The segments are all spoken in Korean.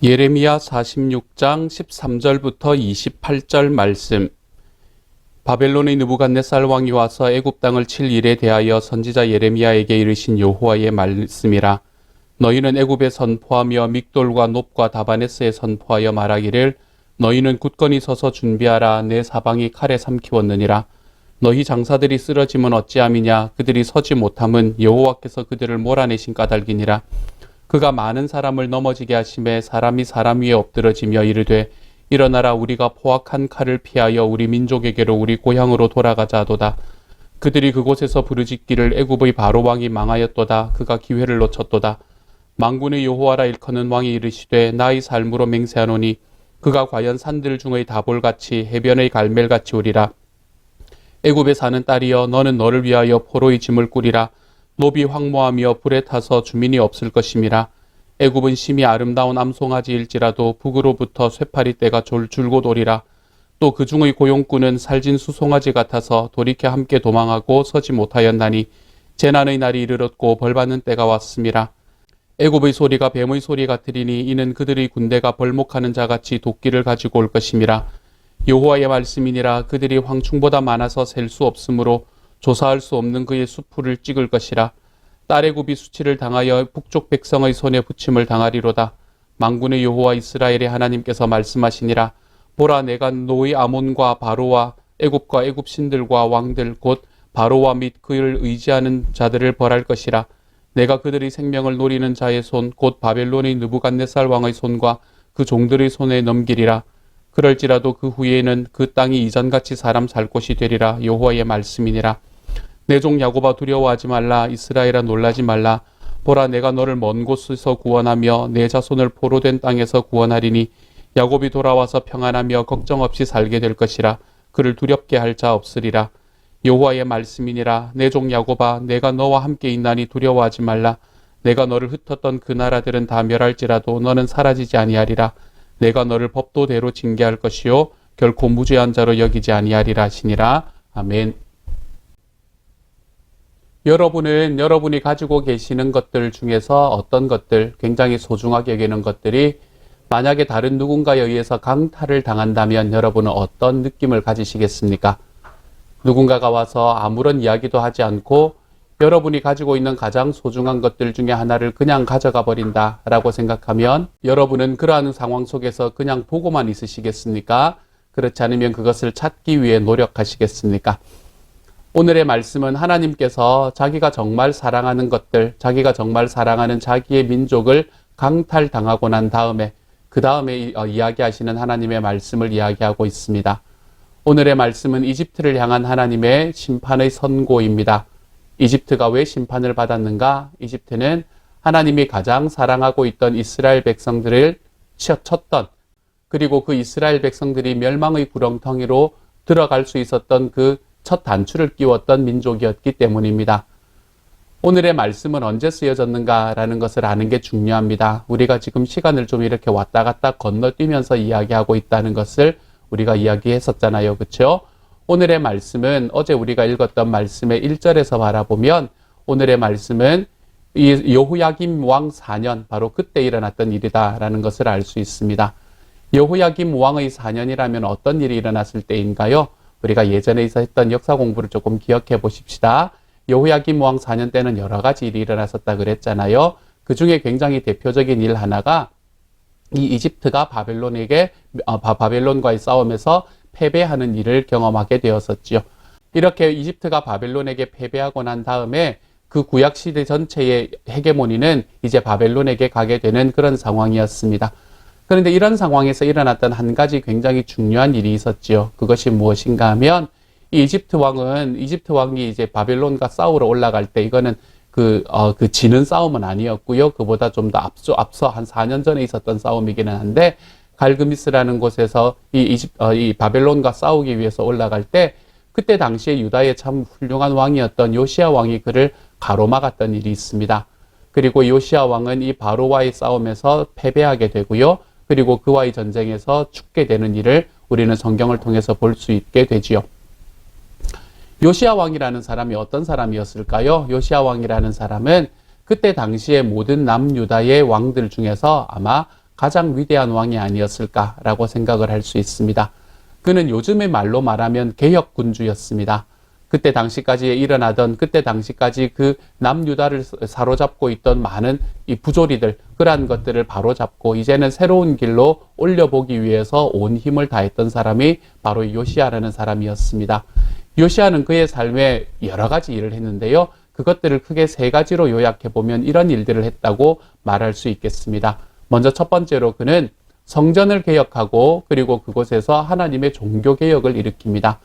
예레미야 46장 13절부터 28절 말씀. 바벨론의 느부갓네살 왕이 와서 애굽 땅을 칠 일에 대하여 선지자 예레미야에게 이르신 여호와의 말씀이라. 너희는 애굽에 선포하며 믹돌과 놉과 다바네스에 선포하여 말하기를 너희는 굳건히 서서 준비하라. 내 사방이 칼에 삼키웠느니라. 너희 장사들이 쓰러짐은 어찌함이냐. 그들이 서지 못함은 여호와께서 그들을 몰아내신 까닭이니라. 그가 많은 사람을 넘어지게 하심에 사람이 사람 위에 엎드러지며 이르되 일어나라. 우리가 포악한 칼을 피하여 우리 민족에게로 우리 고향으로 돌아가자 하도다. 그들이 그곳에서 부르짖기를 애굽의 바로 왕이 망하였도다. 그가 기회를 놓쳤도다. 만군의 여호와라 일컫는 왕이 이르시되 나의 삶으로 맹세하노니 그가 과연 산들 중의 다볼같이 해변의 갈멜같이 오리라. 애굽에 사는 딸이여 너는 너를 위하여 포로의 짐을 꾸리라. 놉이 황무하며 불에 타서 주민이 없을 것임이라. 애굽은 심히 아름다운 암송아지일지라도 북으로부터 쇠파리 떼가 줄곧 오리라. 또 그 중의 고용꾼은 살진 수송아지 같아서 돌이켜 함께 도망하고 서지 못하였나니 재난의 날이 이르렀고 벌받는 때가 왔음이라. 애굽의 소리가 뱀의 소리 같으리니 이는 그들의 군대가 벌목하는 자같이 도끼를 가지고 올 것임이라. 여호와의 말씀이니라. 그들이 황충보다 많아서 셀 수 없으므로 조사할 수 없는 그의 수풀을 찍을 것이라. 딸애굽이 수치를 당하여 북쪽 백성의 손에 붙임을 당하리로다. 만군의 여호와 이스라엘의 하나님께서 말씀하시니라. 보라, 내가 노의 아몬과 바로와 애굽과 애굽 신들과 왕들 곧 바로와 및 그를 의지하는 자들을 벌할 것이라. 내가 그들의 생명을 노리는 자의 손 곧 바벨론의 느부갓네살 왕의 손과 그 종들의 손에 넘기리라. 그럴지라도 그 후에는 그 땅이 이전같이 사람 살 곳이 되리라. 여호와의 말씀이니라. 내 종 야곱아 두려워하지 말라. 이스라엘아 놀라지 말라. 보라, 내가 너를 먼 곳에서 구원하며 내 자손을 포로된 땅에서 구원하리니 야곱이 돌아와서 평안하며 걱정 없이 살게 될 것이라. 그를 두렵게 할 자 없으리라. 여호와의 말씀이니라. 내 종 야곱아 내가 너와 함께 있나니 두려워하지 말라. 내가 너를 흩었던 그 나라들은 다 멸할지라도 너는 사라지지 아니하리라. 내가 너를 법도대로 징계할 것이요 결코 무죄한 자로 여기지 아니하리라 하시니라. 아멘. 여러분은 여러분이 가지고 계시는 것들 중에서 어떤 것들, 굉장히 소중하게 여기는 것들이 만약에 다른 누군가에 의해서 강탈을 당한다면 여러분은 어떤 느낌을 가지시겠습니까? 누군가가 와서 아무런 이야기도 하지 않고 여러분이 가지고 있는 가장 소중한 것들 중에 하나를 그냥 가져가 버린다 라고 생각하면 여러분은 그러한 상황 속에서 그냥 보고만 있으시겠습니까? 그렇지 않으면 그것을 찾기 위해 노력하시겠습니까? 오늘의 말씀은 하나님께서 자기가 정말 사랑하는 것들, 자기가 정말 사랑하는 자기의 민족을 강탈당하고 난 다음에 그 다음에 이야기하시는 하나님의 말씀을 이야기하고 있습니다. 오늘의 말씀은 이집트를 향한 하나님의 심판의 선고입니다. 이집트가 왜 심판을 받았는가? 이집트는 하나님이 가장 사랑하고 있던 이스라엘 백성들을 쳤던, 그리고 그 이스라엘 백성들이 멸망의 구렁텅이로 들어갈 수 있었던 그 첫 단추를 끼웠던 민족이었기 때문입니다. 오늘의 말씀은 언제 쓰여졌는가라는 것을 아는 게 중요합니다. 우리가 지금 시간을 좀 이렇게 왔다 갔다 건너뛰면서 이야기하고 있다는 것을 우리가 이야기했었잖아요. 그렇죠? 오늘의 말씀은 어제 우리가 읽었던 말씀의 1절에서 바라보면 오늘의 말씀은 이 여호야김 왕 4년, 바로 그때 일어났던 일이다라는 것을 알 수 있습니다. 여호야김 왕의 4년이라면 어떤 일이 일어났을 때인가요? 우리가 예전에 했던 역사 공부를 조금 기억해 보십시다. 여호야김 왕 4년 때는 여러 가지 일이 일어났었다 그랬잖아요. 그 중에 굉장히 대표적인 일 하나가 이 이집트가 바벨론과의 싸움에서 패배하는 일을 경험하게 되었었지요. 이렇게 이집트가 바벨론에게 패배하고 난 다음에 그 구약시대 전체의 헤게모니는 이제 바벨론에게 가게 되는 그런 상황이었습니다. 그런데 이런 상황에서 일어났던 한 가지 굉장히 중요한 일이 있었지요. 그것이 무엇인가 하면 이 이집트 왕이 이제 바벨론과 싸우러 올라갈 때 이거는 그 지는 싸움은 아니었고요. 그보다 좀 더 앞서 한 4년 전에 있었던 싸움이기는 한데 갈그미스라는 곳에서 이 바벨론과 싸우기 위해서 올라갈 때 그때 당시에 유다의 참 훌륭한 왕이었던 요시야 왕이 그를 가로막았던 일이 있습니다. 그리고 요시야 왕은 이 바로와의 싸움에서 패배하게 되고요. 그리고 그와의 전쟁에서 죽게 되는 일을 우리는 성경을 통해서 볼 수 있게 되지요. 요시야 왕이라는 사람이 어떤 사람이었을까요? 요시야 왕이라는 사람은 그때 당시에 모든 남유다의 왕들 중에서 아마 가장 위대한 왕이 아니었을까라고 생각을 할 수 있습니다. 그는 요즘의 말로 말하면 개혁군주였습니다. 그때 당시까지 일어나던 그때 당시까지 그 남유다를 사로잡고 있던 많은 이 부조리들 그러한 것들을 바로잡고 이제는 새로운 길로 올려보기 위해서 온 힘을 다했던 사람이 바로 요시야라는 사람이었습니다. 요시야는 그의 삶에 여러 가지 일을 했는데요. 그것들을 크게 세 가지로 요약해보면 이런 일들을 했다고 말할 수 있겠습니다. 먼저 첫 번째로 그는 성전을 개혁하고 그리고 그곳에서 하나님의 종교개혁을 일으킵니다.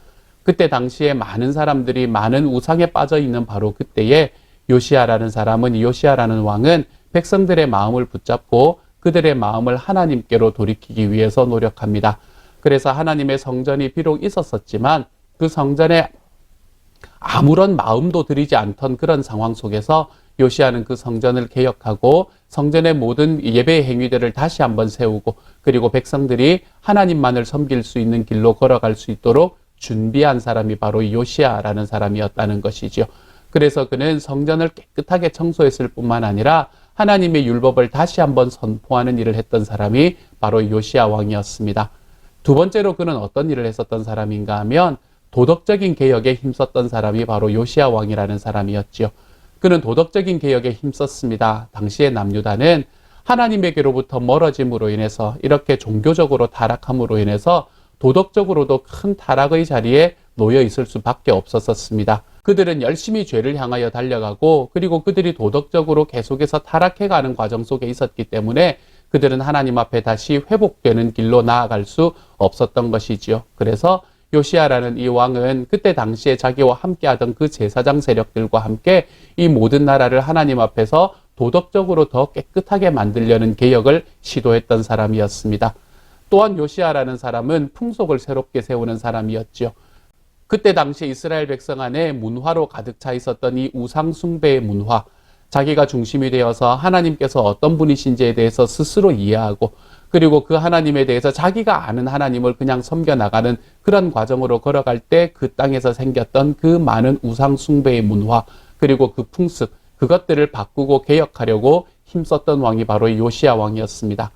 그때 당시에 많은 사람들이 많은 우상에 빠져 있는 바로 그때에 요시야라는 사람은, 요시야라는 왕은 백성들의 마음을 붙잡고 그들의 마음을 하나님께로 돌이키기 위해서 노력합니다. 그래서 하나님의 성전이 비록 있었었지만 그 성전에 아무런 마음도 들이지 않던 그런 상황 속에서 요시야는 그 성전을 개혁하고 성전의 모든 예배 행위들을 다시 한번 세우고 그리고 백성들이 하나님만을 섬길 수 있는 길로 걸어갈 수 있도록 준비한 사람이 바로 요시야라는 사람이었다는 것이지요. 그래서 그는 성전을 깨끗하게 청소했을 뿐만 아니라 하나님의 율법을 다시 한번 선포하는 일을 했던 사람이 바로 요시야 왕이었습니다. 두 번째로 그는 어떤 일을 했었던 사람인가 하면 도덕적인 개혁에 힘썼던 사람이 바로 요시야 왕이라는 사람이었지요. 그는 도덕적인 개혁에 힘썼습니다. 당시의 남유다는 하나님에게로부터 멀어짐으로 인해서 이렇게 종교적으로 타락함으로 인해서 도덕적으로도 큰 타락의 자리에 놓여 있을 수밖에 없었습니다. 그들은 열심히 죄를 향하여 달려가고 그리고 그들이 도덕적으로 계속해서 타락해가는 과정 속에 있었기 때문에 그들은 하나님 앞에 다시 회복되는 길로 나아갈 수 없었던 것이지요. 그래서 요시야라는 이 왕은 그때 당시에 자기와 함께하던 그 제사장 세력들과 함께 이 모든 나라를 하나님 앞에서 도덕적으로 더 깨끗하게 만들려는 개혁을 시도했던 사람이었습니다. 또한 요시야라는 사람은 풍속을 새롭게 세우는 사람이었죠. 그때 당시 이스라엘 백성 안에 문화로 가득 차 있었던 이 우상 숭배의 문화, 자기가 중심이 되어서 하나님께서 어떤 분이신지에 대해서 스스로 이해하고 그리고 그 하나님에 대해서 자기가 아는 하나님을 그냥 섬겨나가는 그런 과정으로 걸어갈 때 그 땅에서 생겼던 그 많은 우상 숭배의 문화 그리고 그 풍습, 그것들을 바꾸고 개혁하려고 힘썼던 왕이 바로 요시야 왕이었습니다.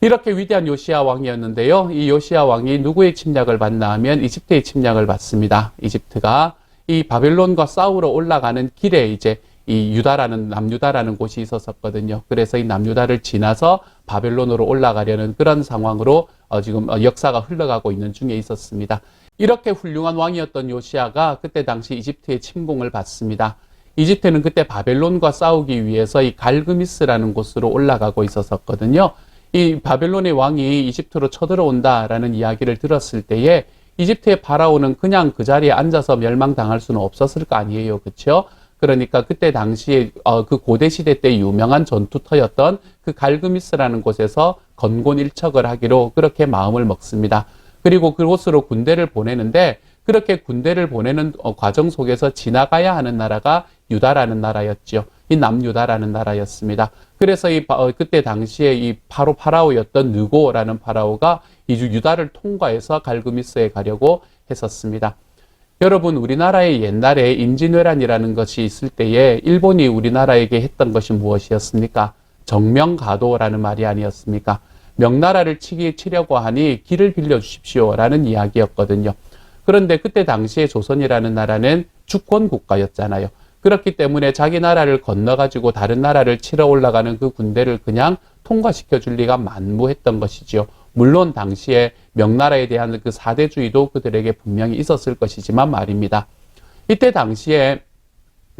이렇게 위대한 요시야 왕이었는데요. 이 요시야 왕이 누구의 침략을 받나 하면 이집트의 침략을 받습니다. 이집트가 이 바벨론과 싸우러 올라가는 길에 이제 이 유다라는 남유다라는 곳이 있었거든요. 그래서 이 남유다를 지나서 바벨론으로 올라가려는 그런 상황으로 지금 역사가 흘러가고 있는 중에 있었습니다. 이렇게 훌륭한 왕이었던 요시야가 그때 당시 이집트의 침공을 받습니다. 이집트는 그때 바벨론과 싸우기 위해서 이 갈그미스라는 곳으로 올라가고 있었거든요. 이 바벨론의 왕이 이집트로 쳐들어온다라는 이야기를 들었을 때에 이집트의 파라오는 그냥 그 자리에 앉아서 멸망당할 수는 없었을 거 아니에요. 그렇죠? 그러니까 그때 당시에 그 고대 시대 때 유명한 전투터였던 그 갈그미스라는 곳에서 건곤일척을 하기로 그렇게 마음을 먹습니다. 그리고 그곳으로 군대를 보내는데 그렇게 군대를 보내는 과정 속에서 지나가야 하는 나라가 유다라는 나라였지요. 이 남유다라는 나라였습니다. 그래서 그때 당시에 이 파라오였던 느고라는 파라오가 이 유다를 통과해서 갈그미스에 가려고 했었습니다. 여러분, 우리나라에 옛날에 임진왜란이라는 것이 있을 때에 일본이 우리나라에게 했던 것이 무엇이었습니까? 정명가도라는 말이 아니었습니까? 명나라를 치려고 하니 길을 빌려주십시오라는 이야기였거든요. 그런데 그때 당시에 조선이라는 나라는 주권국가였잖아요. 그렇기 때문에 자기 나라를 건너가지고 다른 나라를 치러 올라가는 그 군대를 그냥 통과시켜 줄 리가 만무했던 것이지요. 물론 당시에 명나라에 대한 그 사대주의도 그들에게 분명히 있었을 것이지만 말입니다. 이때 당시에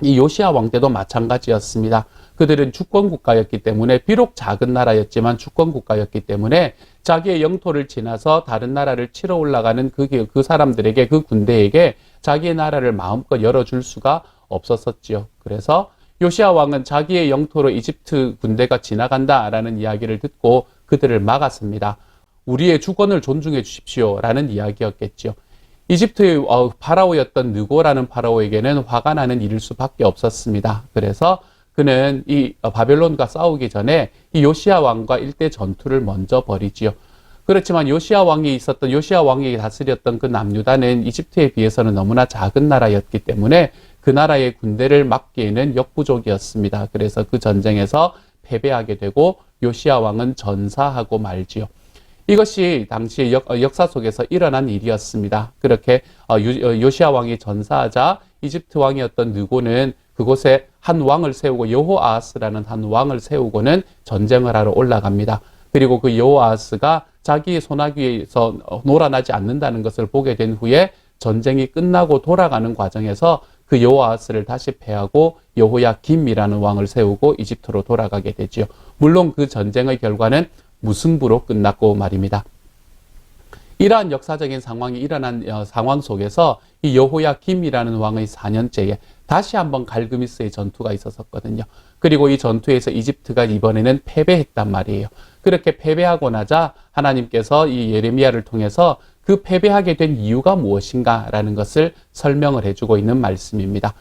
이 요시야 왕 때도 마찬가지였습니다. 그들은 주권국가였기 때문에 비록 작은 나라였지만 주권국가였기 때문에 자기의 영토를 지나서 다른 나라를 치러 올라가는 그 사람들에게 그 군대에게 자기의 나라를 마음껏 열어줄 수가 없었었지요. 그래서 요시야 왕은 자기의 영토로 이집트 군대가 지나간다라는 이야기를 듣고 그들을 막았습니다. 우리의 주권을 존중해 주십시오라는 이야기였겠죠. 이집트의 파라오였던 느고라는 파라오에게는 화가 나는 일일 수밖에 없었습니다. 그래서 그는 이 바벨론과 싸우기 전에 이 요시야 왕과 일대 전투를 먼저 벌이지요. 그렇지만 요시야 왕이 다스렸던 그 남유다는 이집트에 비해서는 너무나 작은 나라였기 때문에 그 나라의 군대를 막기에는 역부족이었습니다. 그래서 그 전쟁에서 패배하게 되고 요시야 왕은 전사하고 말지요. 이것이 당시 역사 속에서 일어난 일이었습니다. 그렇게 요시야 왕이 전사하자 이집트 왕이었던 느고는 그곳에 한 왕을 세우고 여호아하스라는 한 왕을 세우고는 전쟁을 하러 올라갑니다. 그리고 그 여호아하스가 자기의 소나기에서 놀아나지 않는다는 것을 보게 된 후에 전쟁이 끝나고 돌아가는 과정에서 그 여호아하스를 다시 패하고 여호야김이라는 왕을 세우고 이집트로 돌아가게 되지요. 물론 그 전쟁의 결과는 무승부로 끝났고 말입니다. 이러한 역사적인 상황이 일어난 상황 속에서 이 여호야김이라는 왕의 4년째에 다시 한번 갈그미스의 전투가 있었거든요. 그리고 이 전투에서 이집트가 이번에는 패배했단 말이에요. 그렇게 패배하고 나자 하나님께서 이 예레미야를 통해서 그 패배하게 된 이유가 무엇인가라는 것을 설명을 해주고 있는 말씀입니다.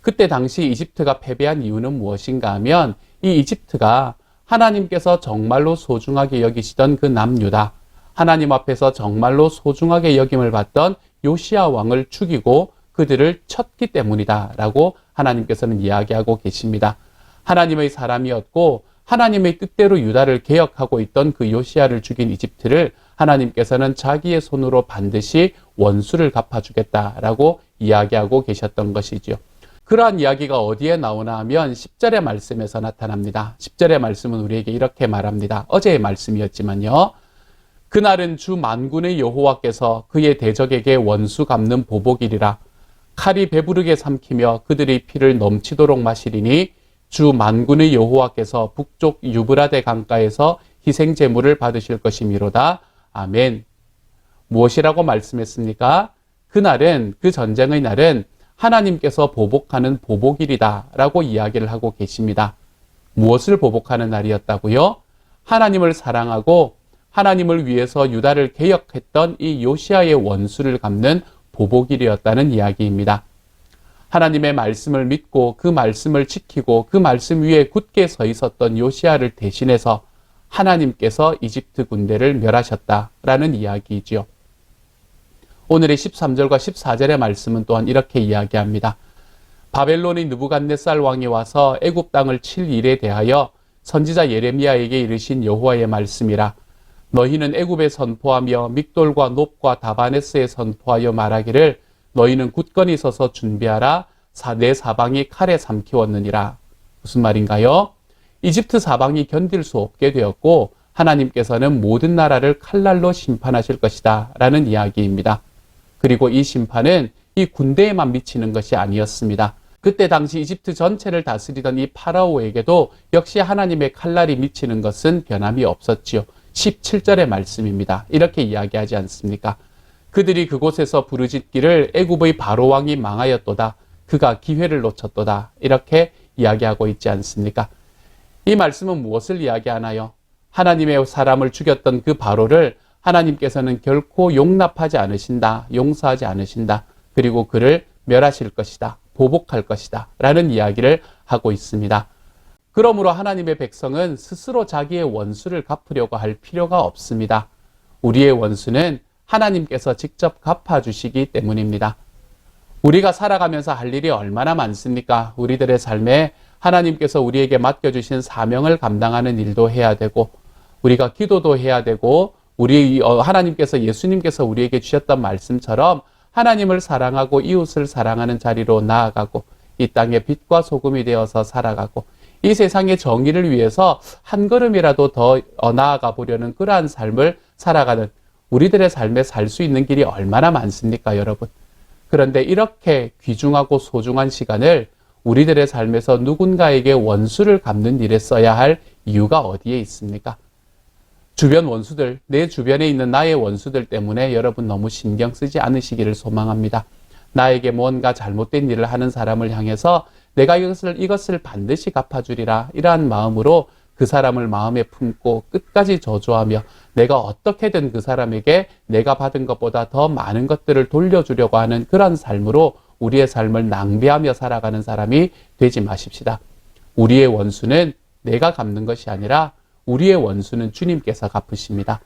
그때 당시 이집트가 패배한 이유는 무엇인가 하면 이 이집트가 하나님께서 정말로 소중하게 여기시던 그 남유다, 하나님 앞에서 정말로 소중하게 여김을 받던 요시야 왕을 죽이고 그들을 쳤기 때문이다 라고 하나님께서는 이야기하고 계십니다. 하나님의 사람이었고 하나님의 뜻대로 유다를 개혁하고 있던 그 요시야를 죽인 이집트를 하나님께서는 자기의 손으로 반드시 원수를 갚아주겠다라고 이야기하고 계셨던 것이지요. 그러한 이야기가 어디에 나오나 하면 10절의 말씀에서 나타납니다. 10절의 말씀은 우리에게 이렇게 말합니다. 어제의 말씀이었지만요. 그날은 주 만군의 여호와께서 그의 대적에게 원수 갚는 보복이리라. 칼이 배부르게 삼키며 그들의 피를 넘치도록 마시리니 주 만군의 여호와께서 북쪽 유브라데 강가에서 희생 제물을 받으실 것이미로다. 아멘. 무엇이라고 말씀했습니까? 그날은, 그 전쟁의 날은 하나님께서 보복하는 보복일이다 라고 이야기를 하고 계십니다. 무엇을 보복하는 날이었다고요? 하나님을 사랑하고 하나님을 위해서 유다를 개혁했던 이 요시야의 원수를 갚는 보복일이었다는 이야기입니다. 하나님의 말씀을 믿고 그 말씀을 지키고 그 말씀 위에 굳게 서 있었던 요시야를 대신해서 하나님께서 이집트 군대를 멸하셨다라는 이야기이지요. 오늘의 13절과 14절의 말씀은 또한 이렇게 이야기합니다. 바벨론의 느부갓네살 왕이 와서 애굽 땅을 칠 일에 대하여 선지자 예레미야에게 이르신 여호와의 말씀이라. 너희는 애굽에 선포하며 믹돌과 놉과 다바네스에 선포하여 말하기를 너희는 굳건히 서서 준비하라. 내 사방이 칼에 삼키웠느니라. 무슨 말인가요? 이집트 사방이 견딜 수 없게 되었고 하나님께서는 모든 나라를 칼날로 심판하실 것이다 라는 이야기입니다. 그리고 이 심판은 이 군대에만 미치는 것이 아니었습니다. 그때 당시 이집트 전체를 다스리던 이 파라오에게도 역시 하나님의 칼날이 미치는 것은 변함이 없었지요. 17절의 말씀입니다. 이렇게 이야기하지 않습니까? 그들이 그곳에서 부르짖기를 애굽의 바로왕이 망하였도다. 그가 기회를 놓쳤도다. 이렇게 이야기하고 있지 않습니까? 이 말씀은 무엇을 이야기하나요? 하나님의 사람을 죽였던 그 바로를 하나님께서는 결코 용납하지 않으신다. 용서하지 않으신다. 그리고 그를 멸하실 것이다. 보복할 것이다. 라는 이야기를 하고 있습니다. 그러므로 하나님의 백성은 스스로 자기의 원수를 갚으려고 할 필요가 없습니다. 우리의 원수는 하나님께서 직접 갚아주시기 때문입니다. 우리가 살아가면서 할 일이 얼마나 많습니까? 우리들의 삶에 하나님께서 우리에게 맡겨주신 사명을 감당하는 일도 해야 되고 우리가 기도도 해야 되고 하나님께서 예수님께서 우리에게 주셨던 말씀처럼 하나님을 사랑하고 이웃을 사랑하는 자리로 나아가고 이 땅에 빛과 소금이 되어서 살아가고 이 세상의 정의를 위해서 한 걸음이라도 더 나아가 보려는 그러한 삶을 살아가는 우리들의 삶에 살 수 있는 길이 얼마나 많습니까, 여러분? 그런데 이렇게 귀중하고 소중한 시간을 우리들의 삶에서 누군가에게 원수를 갚는 일에 써야 할 이유가 어디에 있습니까? 주변 원수들, 내 주변에 있는 나의 원수들 때문에 여러분 너무 신경 쓰지 않으시기를 소망합니다. 나에게 뭔가 잘못된 일을 하는 사람을 향해서 내가 이것을 반드시 갚아주리라 이러한 마음으로 그 사람을 마음에 품고 끝까지 저주하며 내가 어떻게든 그 사람에게 내가 받은 것보다 더 많은 것들을 돌려주려고 하는 그런 삶으로 우리의 삶을 낭비하며 살아가는 사람이 되지 마십시다. 우리의 원수는 내가 갚는 것이 아니라 우리의 원수는 주님께서 갚으십니다.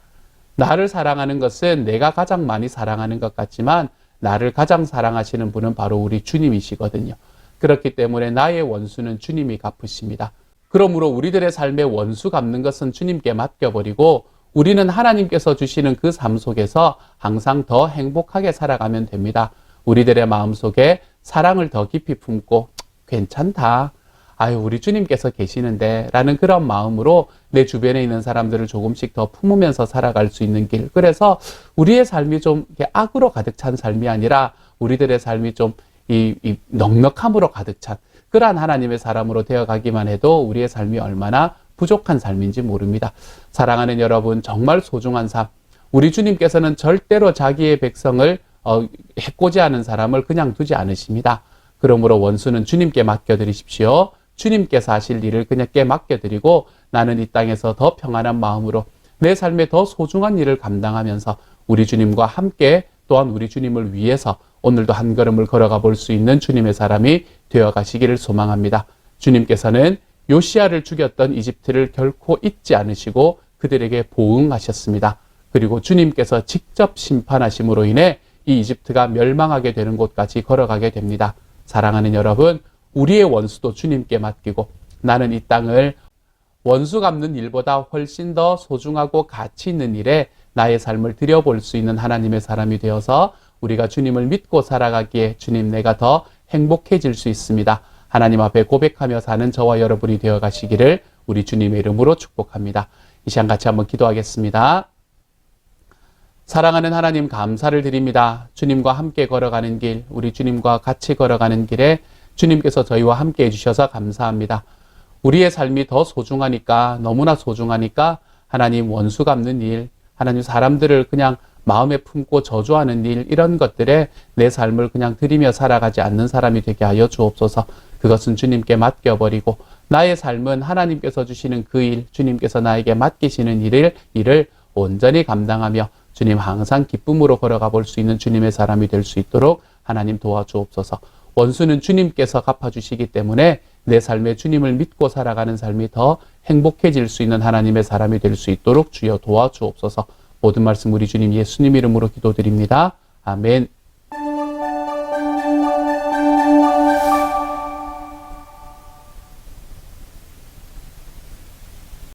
나를 사랑하는 것은 내가 가장 많이 사랑하는 것 같지만 나를 가장 사랑하시는 분은 바로 우리 주님이시거든요. 그렇기 때문에 나의 원수는 주님이 갚으십니다. 그러므로 우리들의 삶에 원수 갚는 것은 주님께 맡겨버리고 우리는 하나님께서 주시는 그 삶 속에서 항상 더 행복하게 살아가면 됩니다. 우리들의 마음속에 사랑을 더 깊이 품고 괜찮다. 아유, 우리 주님께서 계시는데 라는 그런 마음으로 내 주변에 있는 사람들을 조금씩 더 품으면서 살아갈 수 있는 길. 그래서 우리의 삶이 좀 악으로 가득 찬 삶이 아니라 우리들의 삶이 좀 넉넉함으로 가득 찬 그러한 하나님의 사람으로 되어가기만 해도 우리의 삶이 얼마나 부족한 삶인지 모릅니다. 사랑하는 여러분, 정말 소중한 삶. 우리 주님께서는 절대로 자기의 백성을 해코지 하는 사람을 그냥 두지 않으십니다. 그러므로 원수는 주님께 맡겨드리십시오. 주님께서 하실 일을 그냥께 맡겨드리고 나는 이 땅에서 더 평안한 마음으로 내 삶에 더 소중한 일을 감당하면서 우리 주님과 함께 또한 우리 주님을 위해서 오늘도 한 걸음을 걸어가 볼 수 있는 주님의 사람이 되어 가시기를 소망합니다. 주님께서는 요시야를 죽였던 이집트를 결코 잊지 않으시고 그들에게 보응하셨습니다. 그리고 주님께서 직접 심판하심으로 인해 이 이집트가 멸망하게 되는 곳까지 걸어가게 됩니다. 사랑하는 여러분, 우리의 원수도 주님께 맡기고 나는 이 땅을 원수 갚는 일보다 훨씬 더 소중하고 가치 있는 일에 나의 삶을 들여볼 수 있는 하나님의 사람이 되어서 우리가 주님을 믿고 살아가기에 주님 내가 더 행복해질 수 있습니다. 하나님 앞에 고백하며 사는 저와 여러분이 되어 가시기를 우리 주님의 이름으로 축복합니다. 이 시간 같이 한번 기도하겠습니다. 사랑하는 하나님 감사를 드립니다. 주님과 함께 걸어가는 길, 우리 주님과 같이 걸어가는 길에 주님께서 저희와 함께 해주셔서 감사합니다. 우리의 삶이 더 소중하니까, 너무나 소중하니까 하나님 원수 갚는 일, 하나님 사람들을 그냥 마음에 품고 저주하는 일, 이런 것들에 내 삶을 그냥 들이며 살아가지 않는 사람이 되게 하여 주옵소서. 그것은 주님께 맡겨버리고 나의 삶은 하나님께서 주시는 그 일, 주님께서 나에게 맡기시는 일을 온전히 감당하며 주님 항상 기쁨으로 걸어가 볼 수 있는 주님의 사람이 될 수 있도록 하나님 도와주옵소서. 원수는 주님께서 갚아주시기 때문에 내 삶에 주님을 믿고 살아가는 삶이 더 행복해질 수 있는 하나님의 사람이 될 수 있도록 주여 도와주옵소서. 모든 말씀 우리 주님 예수님 이름으로 기도드립니다. 아멘.